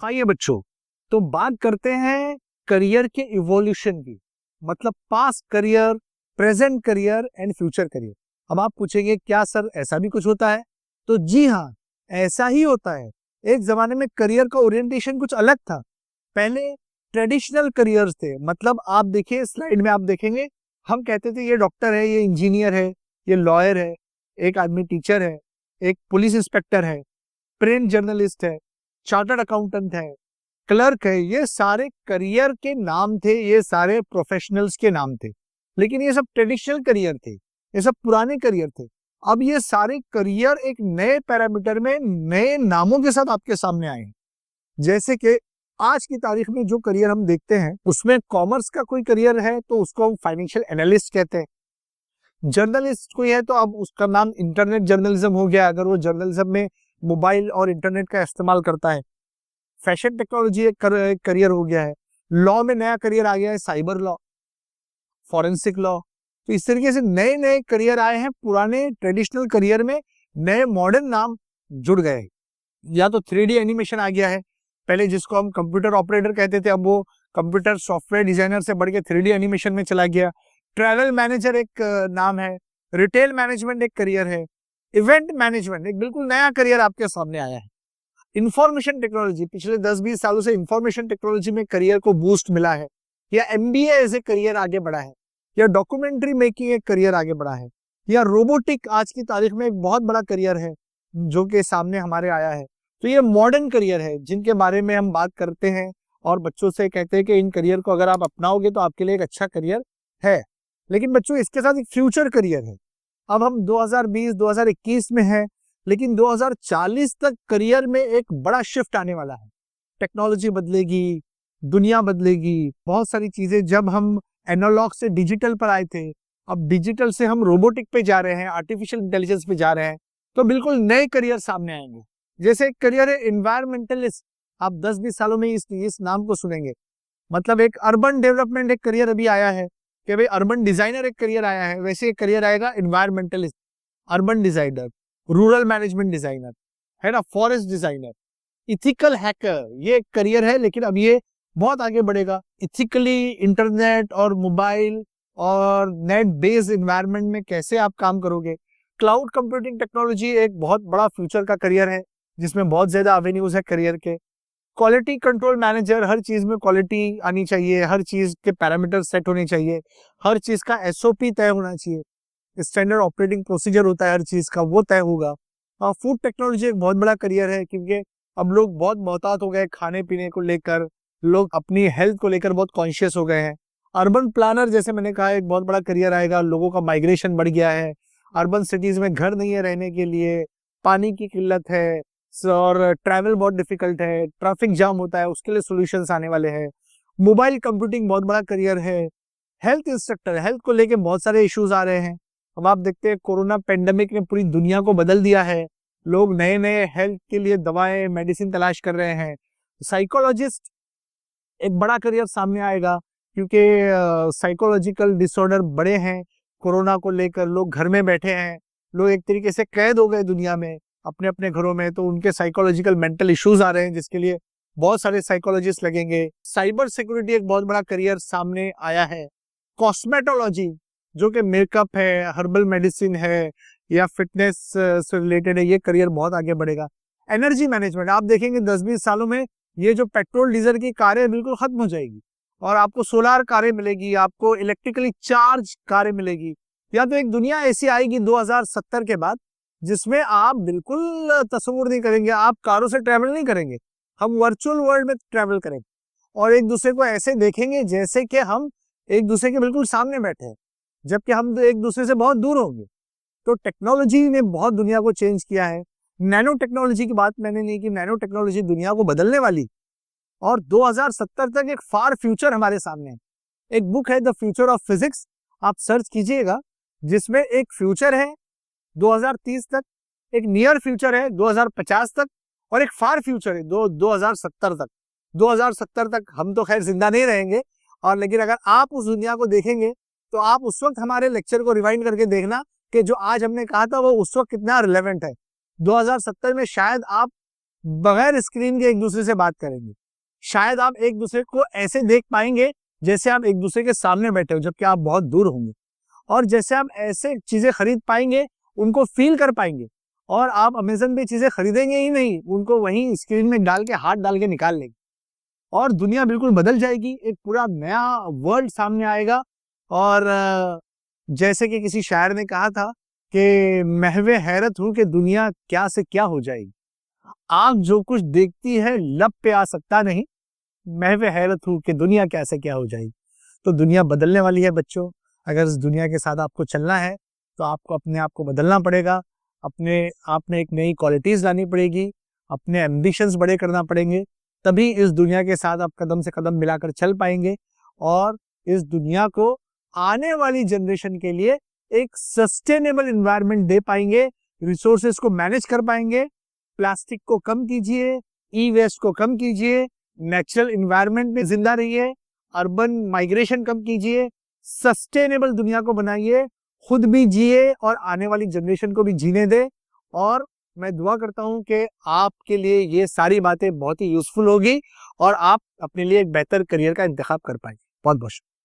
आइए बच्चों, तो बात करते हैं करियर के इवोल्यूशन की। मतलब past career, present career and future career. अब आप पूछेंगे क्या सर ऐसा भी कुछ होता है? तो जी हाँ, ऐसा ही होता है। एक जमाने में करियर का ओरिएंटेशन कुछ अलग था। पहले ट्रेडिशनल करियर्स थे। मतलब आप देखिए, स्लाइड में आप देखेंगे, हम कहते थे ये डॉक्टर है, ये इंजीनियर है, ये लॉयर है, एक आदमी टीचर है, एक पुलिस इंस्पेक्टर है, प्रिंट जर्नलिस्ट है, चार्टर्ड अकाउंटेंट है, क्लर्क है। ये सारे करियर के नाम थे, ये सारे प्रोफेशनल्स के नाम थे। लेकिन ये सब ट्रेडिशनल करियर थे, ये सब पुराने करियर थे। अब ये सारे करियर एक नए पैरामीटर में नए नामों के साथ आपके सामने आए हैं। जैसे कि आज की तारीख में जो करियर हम देखते हैं, उसमें कॉमर्स का कोई करियर है तो उसको हम फाइनेंशियल एनालिस्ट कहते हैं। जर्नलिस्ट कोई है तो अब उसका नाम इंटरनेट जर्नलिज्म हो गया, अगर वो जर्नलिज्म में मोबाइल और इंटरनेट का इस्तेमाल करता है। फैशन टेक्नोलॉजी एक करियर हो गया है। लॉ में नया करियर आ गया है, साइबर लॉ, फॉरेंसिक लॉ। तो इस तरीके से नए नए करियर आए हैं। पुराने ट्रेडिशनल करियर में नए मॉडर्न नाम जुड़ गए। या तो 3D एनिमेशन आ गया है। पहले जिसको हम कंप्यूटर ऑपरेटर कहते थे, अब वो कंप्यूटर सॉफ्टवेयर डिजाइनर से बढ़ के 3D एनिमेशन में चला गया। ट्रैवल मैनेजर एक नाम है। रिटेल मैनेजमेंट एक करियर है। इवेंट मैनेजमेंट एक बिल्कुल नया करियर आपके सामने आया है। इंफॉर्मेशन टेक्नोलॉजी, पिछले 10-20 सालों से इंफॉर्मेशन टेक्नोलॉजी में करियर को बूस्ट मिला है। या MBA एज ए करियर आगे बढ़ा है। या डॉक्यूमेंट्री मेकिंग एक करियर आगे बढ़ा है। या रोबोटिक आज की तारीख में एक बहुत बड़ा करियर है जो कि सामने हमारे आया है। तो ये मॉडर्न करियर है जिनके बारे में हम बात करते हैं और बच्चों से कहते हैं कि इन करियर को अगर आप अपनाओगे तो आपके लिए एक अच्छा करियर है। लेकिन बच्चों, इसके साथ एक फ्यूचर करियर है। अब हम 2020-2021 में हैं, लेकिन 2040 तक करियर में एक बड़ा शिफ्ट आने वाला है। टेक्नोलॉजी बदलेगी, दुनिया बदलेगी, बहुत सारी चीजें। जब हम एनालॉग से डिजिटल पर आए थे, अब डिजिटल से हम रोबोटिक पे जा रहे हैं, आर्टिफिशियल इंटेलिजेंस पे जा रहे हैं, तो बिल्कुल नए करियर सामने आएंगे। जैसे एक करियर है इन्वायरमेंटलिस्ट। आप 10-20 सालों में इस नाम को सुनेंगे। मतलब एक अर्बन डेवलपमेंट एक करियर अभी आया है कि भाई अर्बन डिजाइनर एक करियर आया है, वैसे एक करियर आएगा environmentalist, urban designer, rural management designer, है ना, फॉरेस्ट डिजाइनर, इथिकल हैकर, ये एक करियर है। लेकिन अब ये बहुत आगे बढ़ेगा। इथिकली इंटरनेट और मोबाइल और नेट बेस्ड इन्वायरमेंट में कैसे आप काम करोगे। क्लाउड कंप्यूटिंग टेक्नोलॉजी एक बहुत बड़ा फ्यूचर का करियर है जिसमें बहुत ज्यादा एवेन्यूज है करियर के। क्वालिटी कंट्रोल मैनेजर, हर चीज में क्वालिटी आनी चाहिए, हर चीज के पैरामीटर सेट होने चाहिए, हर चीज का SOP तय होना चाहिए, स्टैंडर्ड ऑपरेटिंग प्रोसीजर होता है हर चीज का, वो तय होगा। फूड टेक्नोलॉजी एक बहुत बड़ा करियर है क्योंकि अब लोग बहुत मोहतात हो गए खाने पीने को लेकर, लोग अपनी हेल्थ को लेकर बहुत कॉन्शियस हो गए हैं। अर्बन प्लानर, जैसे मैंने कहा, एक बहुत बड़ा करियर आएगा। लोगों का माइग्रेशन बढ़ गया है, अर्बन सिटीज में घर नहीं है रहने के लिए, पानी की किल्लत है और ट्रैवल बहुत डिफिकल्ट है, ट्रैफिक जाम होता है, उसके लिए सॉल्यूशंस आने वाले हैं। मोबाइल कंप्यूटिंग बहुत बड़ा करियर है। हेल्थ इंस्ट्रक्टर, हेल्थ को लेके बहुत सारे इश्यूज आ रहे हैं। अब आप देखते हैं कोरोना पेंडेमिक ने पूरी दुनिया को बदल दिया है। लोग नए नए हेल्थ के लिए दवाएं, मेडिसिन तलाश कर रहे हैं। साइकोलॉजिस्ट एक बड़ा करियर सामने आएगा क्योंकि साइकोलॉजिकल डिसऑर्डर बड़े हैं। कोरोना को लेकर लोग घर में बैठे हैं, लोग एक तरीके से कैद हो गए दुनिया में अपने अपने घरों में, तो उनके साइकोलॉजिकल मेंटल इश्यूज आ रहे हैं जिसके लिए बहुत सारे साइकोलॉजिस्ट लगेंगे। साइबर सिक्योरिटी एक बहुत बड़ा करियर सामने आया है। कॉस्मेटोलॉजी, जो कि मेकअप है, हर्बल मेडिसिन है या फिटनेस से रिलेटेड है, ये करियर बहुत आगे बढ़ेगा। एनर्जी मैनेजमेंट, आप देखेंगे 10-20 सालों में ये जो पेट्रोल डीजल की कारें बिल्कुल खत्म हो जाएगी और आपको सोलार कारें मिलेगी, आपको इलेक्ट्रिकली चार्ज कारें मिलेगी। या तो एक दुनिया ऐसी आएगी 2070 के बाद जिसमें आप बिल्कुल तस्वुर नहीं करेंगे, आप कारों से ट्रेवल नहीं करेंगे, हम वर्चुअल वर्ल्ड में ट्रेवल करेंगे और एक दूसरे को ऐसे देखेंगे जैसे कि हम एक दूसरे के बिल्कुल सामने बैठे हैं, जबकि हम एक दूसरे से बहुत दूर होंगे। तो टेक्नोलॉजी ने बहुत दुनिया को चेंज किया है। नैनो टेक्नोलॉजी की बात मैंने नहीं की, नैनो टेक्नोलॉजी दुनिया को बदलने वाली और 2070 तक एक फार फ्यूचर हमारे सामने है। एक बुक है द फ्यूचर ऑफ फिजिक्स, आप सर्च कीजिएगा, जिसमें एक फ्यूचर है 2030 तक, एक नियर फ्यूचर है 2050 तक और एक फार फ्यूचर है 2070 तक। 2070 तक हम तो खैर जिंदा नहीं रहेंगे, और लेकिन अगर आप उस दुनिया को देखेंगे तो आप उस वक्त हमारे लेक्चर को रिवाइंड करके देखना कि जो आज हमने कहा था वो उस वक्त कितना रिलेवेंट है। 2070 में शायद आप बगैर स्क्रीन के एक दूसरे से बात करेंगे। शायद आप एक दूसरे को ऐसे देख पाएंगे जैसे आप एक दूसरे के सामने बैठे हो, जबकि आप बहुत दूर होंगे। और जैसे आप ऐसे चीजें खरीद पाएंगे, उनको फील कर पाएंगे। और आप अमेजन पे चीजें खरीदेंगे ही नहीं, उनको वहीं स्क्रीन में डाल के, हाथ डाल के निकाल लेंगे, और दुनिया बिल्कुल बदल जाएगी। एक पूरा नया वर्ल्ड सामने आएगा। और जैसे कि किसी शायर ने कहा था कि महवे हैरत हूं कि दुनिया क्या से क्या हो जाएगी। आंख जो कुछ देखती है लब पे आ सकता नहीं, महवे हैरत हूं कि दुनिया क्या से क्या हो जाएगी। तो दुनिया बदलने वाली है बच्चों। अगर इस दुनिया के साथ आपको चलना है तो आपको अपने आप को बदलना पड़ेगा। अपने आप में एक नई क्वालिटीज लानी पड़ेगी, अपने एम्बिशंस बड़े करना पड़ेंगे। तभी इस दुनिया के साथ आप कदम से कदम मिलाकर चल पाएंगे और इस दुनिया को आने वाली जनरेशन के लिए एक सस्टेनेबल एनवायरनमेंट दे पाएंगे, रिसोर्सेज को मैनेज कर पाएंगे। प्लास्टिक को कम कीजिए, ई वेस्ट को कम कीजिए, नेचुरल एनवायरनमेंट में जिंदा रहिए, अर्बन माइग्रेशन कम कीजिए, सस्टेनेबल दुनिया को बनाइए, खुद भी जिए और आने वाली जनरेशन को भी जीने दे। और मैं दुआ करता हूं कि आपके लिए ये सारी बातें बहुत ही यूजफुल होगी और आप अपने लिए एक बेहतर करियर का इंतखाब कर पाएंगे। बहुत बहुत शुक्रिया।